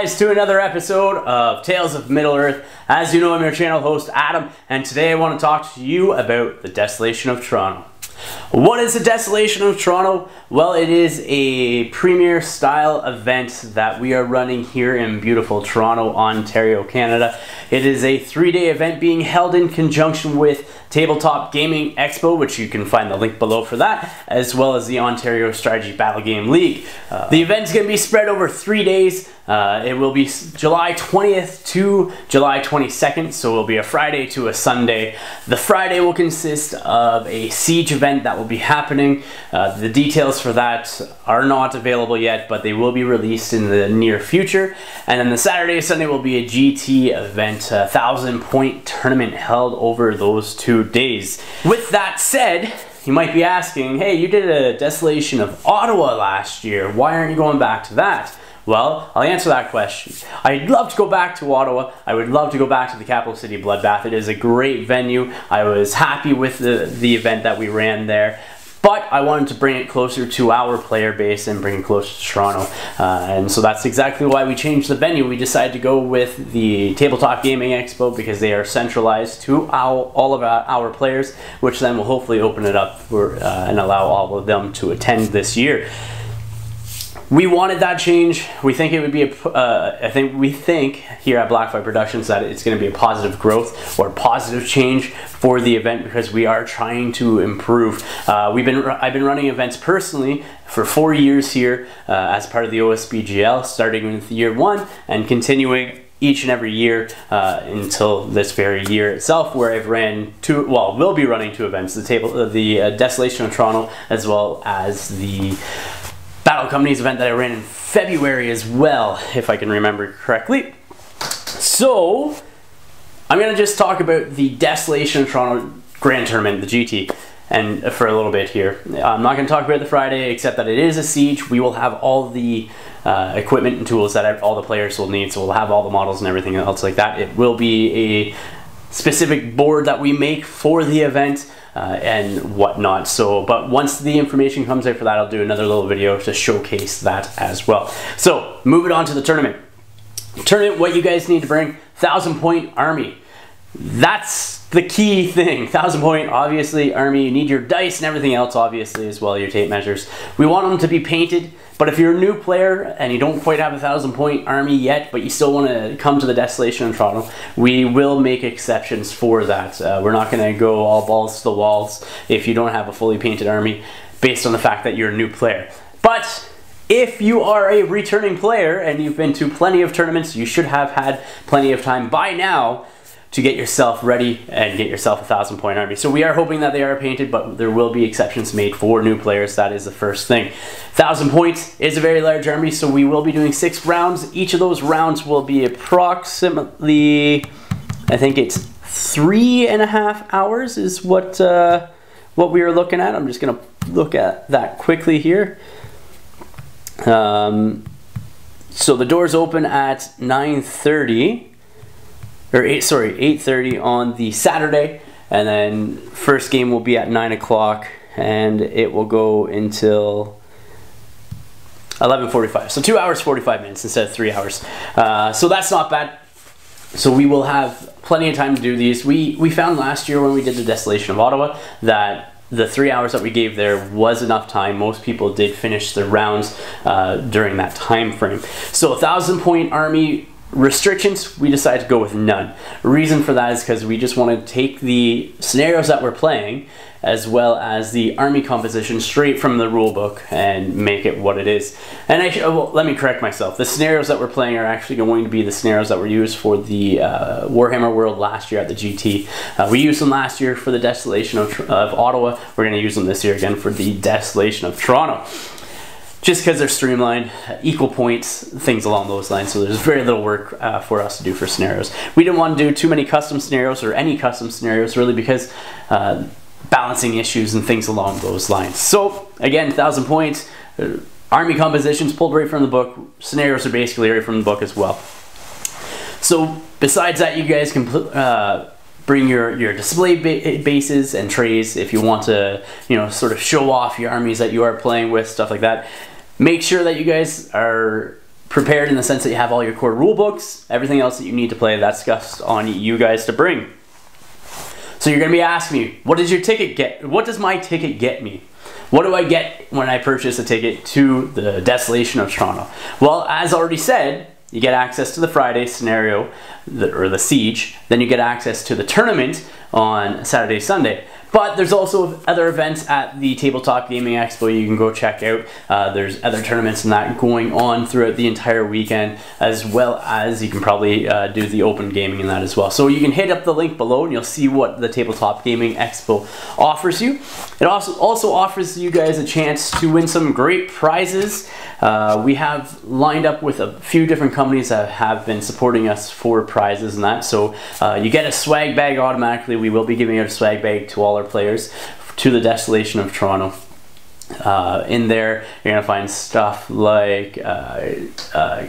guys to another episode of Tales of Middle-earth. As you know, I'm your channel host Adam, and today I want to talk to you about the Desolation of Toronto. What is the Desolation of Toronto? Well, it is a premier style event that we are running here in beautiful Toronto, Ontario, Canada. It is a 3-day event being held in conjunction with Tabletop Gaming Expo, which you can find the link below for that, as well as the Ontario Strategy Battle Game League. The event is going to be spread over 3 days. It will be July 20th to July 22nd, so it will be a Friday to a Sunday. The Friday will consist of a siege event that will be happening. The details for that are not available yet, but they will be released in the near future. And then the Saturday and Sunday will be a GT event, a 1,000-point tournament held over those 2 days. With that said, you might be asking, hey, you did a Desolation of Ottawa last year. Why aren't you going back to that? Well, I'll answer that question. I'd love to go back to Ottawa. I would love to go back to the capital city bloodbath. It is a great venue. I was happy with the event that we ran there. But I wanted to bring it closer to our player base and bring it closer to Toronto. And so that's exactly why we changed the venue. We decided to go with the Tabletop Gaming Expo because they are centralized to all of our players, which then will hopefully open it up for, and allow all of them to attend this year. We wanted that change. We think it would be we think here at Blackfyre Productions that it's going to be a positive growth or positive change for the event because we are trying to improve. I've been running events personally for 4 years here as part of the OSBGL, starting with year 1 and continuing each and every year until this very year itself, where I've ran will be running 2 events: the Desolation of Toronto, as well as the Battle Companies event that I ran in February as well, if I can remember correctly. So I'm going to just talk about the Desolation of Toronto Grand Tournament, the GT, and for a little bit here. I'm not going to talk about the Friday, except that it is a siege. We will have all the equipment and tools that all the players will need, so we'll have all the models and everything else like that. It will be a specific board that we make for the event and whatnot. But once the information comes out for that, I'll do another little video to showcase that as well. So moving on to the tournament. What you guys need to bring: 1,000-point army. That's the key thing. 1,000-point, obviously, army. You need your dice and everything else, obviously, as well, your tape measures. We want them to be painted, but if you're a new player and you don't quite have a 1,000-point army yet, but you still want to come to the Desolation of Toronto, we will make exceptions for that. We're not going to go all balls to the walls if you don't have a fully painted army based on the fact that you're a new player. But if you are a returning player and you've been to plenty of tournaments, you should have had plenty of time by now to get yourself ready and get yourself a 1,000-point army. So we are hoping that they are painted, but there will be exceptions made for new players. That is the first thing. 1,000 points is a very large army, so we will be doing 6 rounds. Each of those rounds will be approximately, I think it's 3.5 hours is what we are looking at. I'm just gonna look at that quickly here. So the doors open at 9:30. Or 8:30 on the Saturday, and then first game will be at 9 o'clock, and it will go until 11:45. So 2 hours 45 minutes instead of 3 hours. So that's not bad. So we will have plenty of time to do these. We found last year when we did the Desolation of Ottawa that the 3 hours that we gave there was enough time. Most people did finish the rounds during that time frame. So 1,000-point army. Restrictions, we decided to go with none. Reason for that is because we just want to take the scenarios that we're playing as well as the army composition straight from the rule book and make it what it is. And let me correct myself. The scenarios that we're playing are actually going to be the scenarios that were used for the Warhammer World last year at the GT. We used them last year for the Desolation of Ottawa. We're going to use them this year again for the Desolation of Toronto. Just because they're streamlined, equal points, things along those lines. So there's very little work for us to do for scenarios. We didn't want to do too many custom scenarios or any custom scenarios really because balancing issues and things along those lines. So again, 1,000 points, army compositions pulled right from the book. Scenarios are basically right from the book as well. So besides that, you guys can bring your display bases and trays if you want to, sort of show off your armies that you are playing with, stuff like that. Make sure that you guys are prepared in the sense that you have all your core rule books, everything else that you need to play. That's just on you guys to bring. So you're going to be asking me, what does your ticket get? What does my ticket get me? What do I get when I purchase a ticket to the Desolation of Toronto? Well, as already said, you get access to the Friday scenario, or the Siege. Then you get access to the tournament on Saturday, Sunday. But there's also other events at the Tabletop Gaming Expo you can go check out. There's other tournaments and that going on throughout the entire weekend, as well as you can probably do the open gaming in that as well. So you can hit up the link below and you'll see what the Tabletop Gaming Expo offers you. It also offers you guys a chance to win some great prizes. We have lined up with a few different companies that have been supporting us for prizes and that. So you get a swag bag automatically. We will be giving out a swag bag to all our players to the Desolation of Toronto. In there you're gonna find stuff like a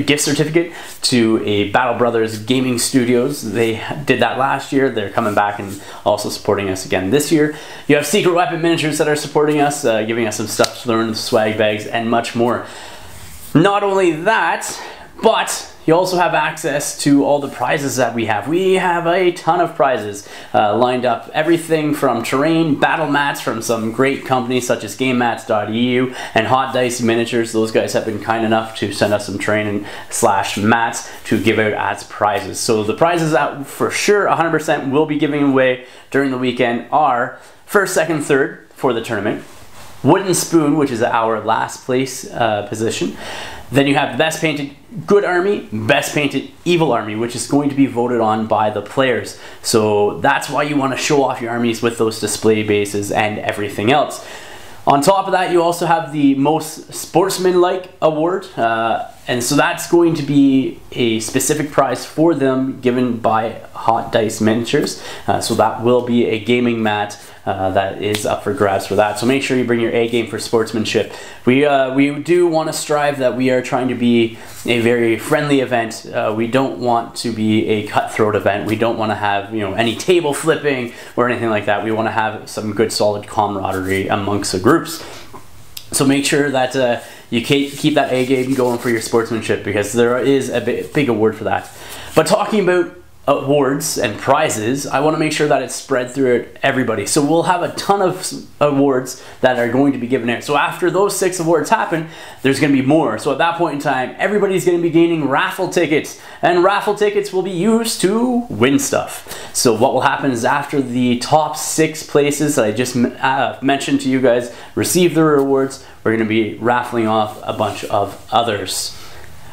gift certificate to a Battle Brothers Gaming Studios. They did that last year. They're coming back and also supporting us again this year. You have Secret Weapon Miniatures that are supporting us, giving us some stuff to learn, swag bags, and much more. Not only that, but you also have access to all the prizes that we have. We have a ton of prizes lined up. Everything from terrain, battle mats from some great companies such as GameMats.eu and Hot Dice Miniatures. Those guys have been kind enough to send us some terrain / mats to give out as prizes. So the prizes that for sure 100% will be giving away during the weekend are first, second, third for the tournament. Wooden Spoon, which is our last place position. Then you have the Best Painted Good Army, Best Painted Evil Army, which is going to be voted on by the players. So that's why you want to show off your armies with those display bases and everything else. On top of that, you also have the Most Sportsmanlike Award. And so that's going to be a specific prize for them given by Hot Dice Miniatures. So that will be a gaming mat that is up for grabs for that. So make sure you bring your A game for sportsmanship. We do want to strive that we are trying to be a very friendly event. We don't want to be a cutthroat event. We don't want to have any table flipping or anything like that. We want to have some good solid camaraderie amongst the groups. So make sure that you keep that A game going for your sportsmanship, because there is a big award for that. But talking about awards and prizes, I want to make sure that it's spread through everybody. So we'll have a ton of awards that are going to be given out. So after those 6 awards happen, there's going to be more. So at that point in time, everybody's going to be gaining raffle tickets, and raffle tickets will be used to win stuff. So what will happen is after the top 6 places that I just mentioned to you guys receive their rewards, we're going to be raffling off a bunch of others.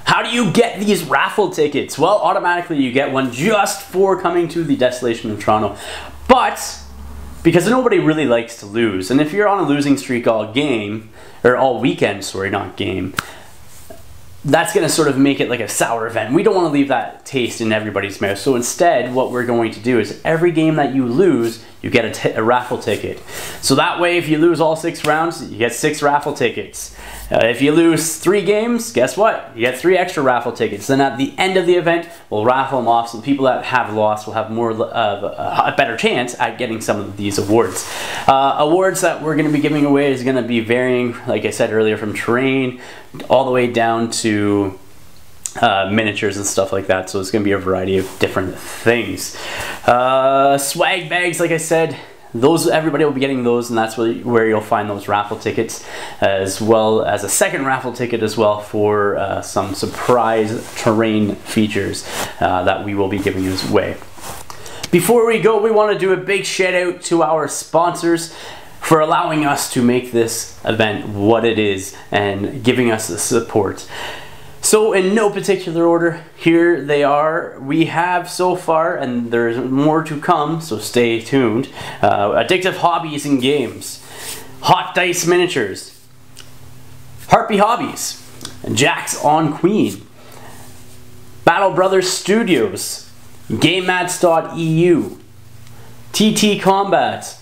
How do you get these raffle tickets? Well, automatically you get one just for coming to the Desolation of Toronto. But because nobody really likes to lose, and if you're on a losing streak all weekend, sorry, not game, that's going to sort of make it like a sour event. We don't want to leave that taste in everybody's mouth. So instead, what we're going to do is every game that you lose, you get a raffle ticket. So that way, if you lose all 6 rounds, you get 6 raffle tickets. If you lose 3 games, guess what? You get 3 extra raffle tickets. Then at the end of the event, we'll raffle them off, so the people that have lost will have more of a better chance at getting some of these awards. Awards that we're going to be giving away is going to be varying, like I said earlier, from terrain all the way down to miniatures and stuff like that. So it's going to be a variety of different things. Swag bags, like I said, those everybody will be getting those, and that's where you'll find those raffle tickets, as well as a second raffle ticket as well for some surprise terrain features that we will be giving you away. Before we go, we want to do a big shout out to our sponsors for allowing us to make this event what it is and giving us the support. So in no particular order, here they are. We have so far, and there's more to come, so stay tuned. Addictive Hobbies and Games, Hot Dice Miniatures, Harpy Hobbies, Jax on Queen, Battle Brothers Studios, GameMats.eu, TT Combat,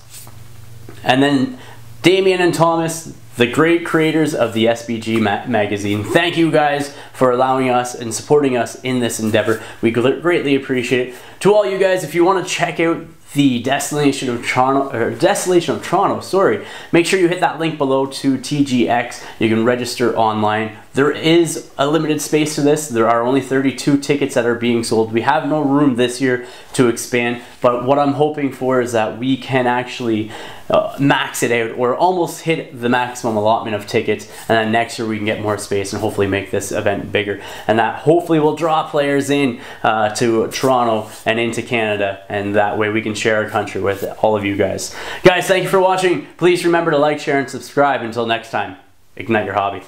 and then Damien and Thomas, the great creators of the SBG magazine. Thank you guys for allowing us and supporting us in this endeavor. We greatly appreciate it. To all you guys, if you want to check out the Desolation of Toronto, sorry, make sure you hit that link below to TGX. You can register online. There is a limited space to this. There are only 32 tickets that are being sold. We have no room this year to expand, but what I'm hoping for is that we can actually max it out or almost hit the maximum allotment of tickets, and then next year we can get more space and hopefully make this event bigger, and that hopefully will draw players in to Toronto and into Canada, and that way we can share our country with all of you guys. Guys, thank you for watching. Please remember to like, share, and subscribe. Until next time, ignite your hobby.